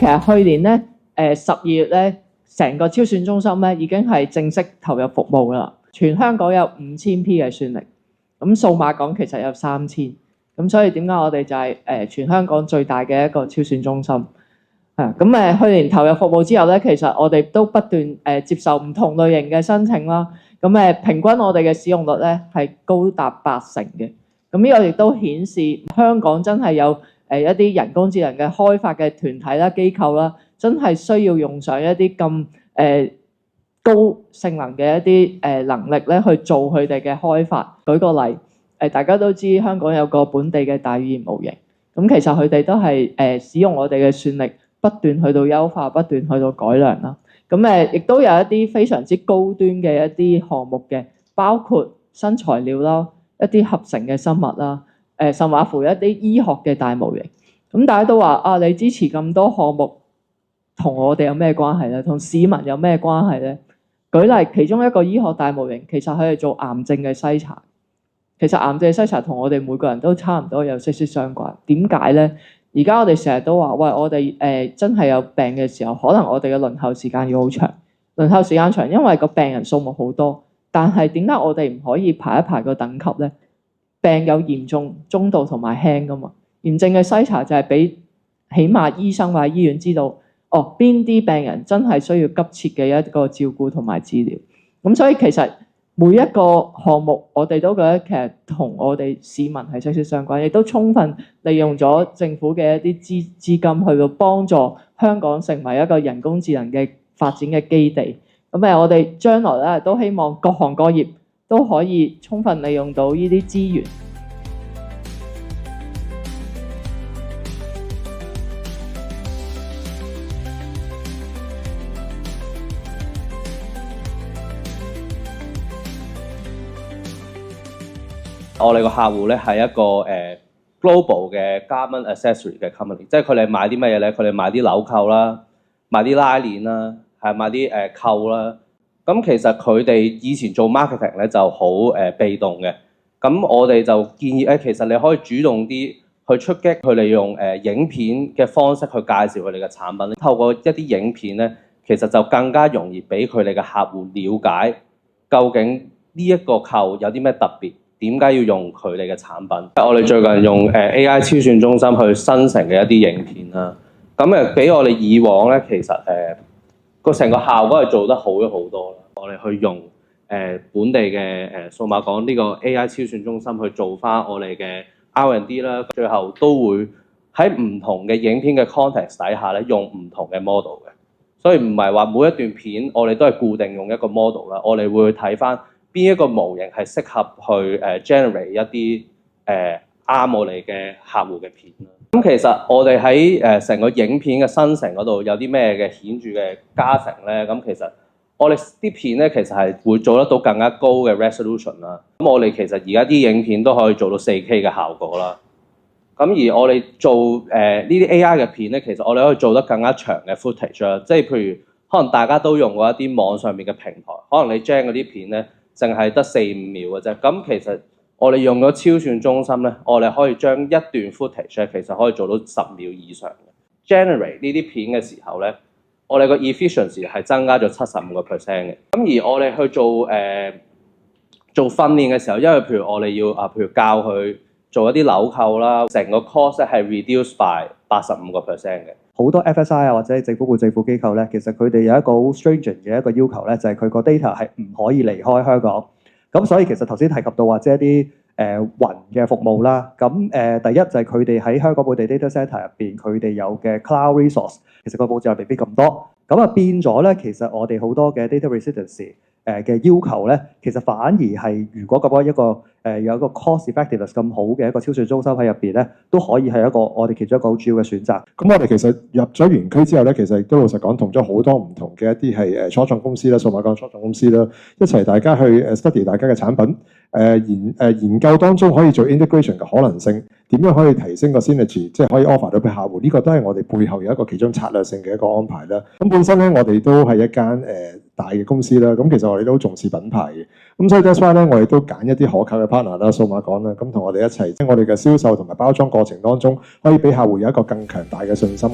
其實去年咧12月咧，成個超算中心咧已經係正式投入服務啦。全香港有5000 P 嘅算力，咁數碼港其實有3000，咁所以點解我哋就係全香港最大嘅一個超算中心。咁去年投入服務之後咧，其實我哋都不斷接受唔同類型嘅申請啦。咁平均我哋嘅使用率咧係高達80%嘅。咁呢個亦都顯示香港真係有一啲人工智能嘅開發嘅團體啦、機構啦，真係需要用上一啲咁高性能嘅一啲能力咧去做佢哋嘅開發。舉個例，大家都知香港有個本地嘅大語言模型，咁其實佢哋都係使用我哋嘅算力，不斷去到優化，不斷去到改良啦。咁亦都有一啲非常之高端嘅一啲項目嘅，包括新材料啦、一啲合成嘅生物啦，甚至乎一啲醫學嘅大模型。咁大家都話啊，你支持咁多項目，同我哋有咩關係咧？同市民有咩關係咧？舉例，其中一個醫學大模型，其實佢係做癌症嘅篩查。其實癌症嘅篩查同我哋每個人都差唔多有息息相關。點解咧？而家我哋成日都話，喂，我哋真係有病嘅時候，可能我哋嘅輪候時間要好長。輪候時間長，因為個病人數目好多。但係點解我哋唔可以排一排個等級咧？病有嚴重、中度同埋輕噶嘛。炎症嘅篩查就係俾起碼醫生或者醫院知道，哦，邊啲病人真係需要急切嘅一個照顧同埋治療。咁所以其實每一個項目，我哋都覺得其實同我哋市民係息息相關，亦都充分利用咗政府嘅一啲資金去到幫助香港成為一個人工智能嘅發展嘅基地。咁我哋將來咧都希望各行各業都可以充分利用到呢啲資源。我哋個客戶咧係一個global 嘅 garment accessory 嘅 company， 即係佢哋買啲乜嘢咧？佢哋買啲紐扣啦，買啲拉鏈啦，係買啲扣啦。咁其實佢哋以前做 marketing 咧就好被動嘅。咁我哋就建議其實你可以主動啲去出擊，佢哋用影片嘅方式去介紹佢哋嘅產品。透過一啲影片咧，其實就更加容易俾佢哋嘅客戶了解究竟呢一個扣有啲咩特別。點解要用佢哋嘅產品？我哋最近用AI 超算中心去生成嘅一啲影片啦，咁比我哋以往咧，其實個成個效果係做得好咗好多啦。我哋去用本地嘅數碼港呢個 AI 超算中心去做翻我哋嘅 R&D 啦，最後都會喺唔同嘅影片嘅 context 底下咧，用唔同嘅 model 嘅，所以唔係話每一段片我哋都係固定用一個 model 啦，我哋會睇翻邊一個模型係適合去generate 一啲啱我哋嘅客戶嘅片啦。咁其實我哋喺成個影片嘅生成嗰度有啲咩嘅顯著嘅加成咧？咁其實我哋啲片咧其實係會做得到更加高嘅 resolution 啦。咁我哋其實而家啲影片都可以做到 4K 嘅效果啦。咁而我哋做呢啲 AI 嘅片咧，其實我哋可以做得更加長嘅 footage 啦。即係譬如可能大家都用過一啲網上面嘅平台，可能你 gen 嗰啲片咧，淨係得4-5秒嘅啫，咁其實我哋用咗超算中心咧，我哋可以將一段 footage 咧，其實可以做到10秒以上嘅。generate 呢啲片嘅時候咧，我哋個 efficiency 係增加咗75%嘅。咁而我哋去做訓練嘅時候，因為譬如我哋要譬如教佢做一啲紐扣啦，成個 cost 咧係 reduce by 85% 嘅。好多 FSI 或者政府半政府機構咧，其實佢哋有一個好 stringent 嘅一個要求咧，就係佢個 data 係唔可以離開香港。咁所以其實頭先提及到或者一啲雲嘅服務啦，咁第一就係佢哋喺香港本地 data centre 入邊，佢哋有嘅 cloud resource 其實個保障未必咁多。咁變咗咧，其實我哋好多嘅 data residency 嘅要求咧，其實反而係如果咁樣一個有一個 cost effectiveness 咁好嘅一個超算中心喺入邊咧，都可以係一個我哋其中一個好主要嘅選擇。咁我哋其實入咗園區之後咧，其實亦都老實講，同咗好多唔同嘅一啲係初創公司啦、數碼港初創公司啦，一齊大家去study 大家嘅產品，研究當中可以做 integration 嘅可能性，點樣可以提升個 synergy， 即係可以 offer 到俾客戶。呢個都係我哋背後有一個其中策略性嘅一個安排啦。咁本身咧，我哋都係一間大嘅公司啦。咁其實我哋都重視品牌嘅。咁所以 that's why 咧，我哋都揀一啲可靠嘅 partner 啦，數碼港啦，咁同我哋一齊，即係我哋嘅銷售同埋包裝過程當中，可以俾客戶有一個更強大嘅信心。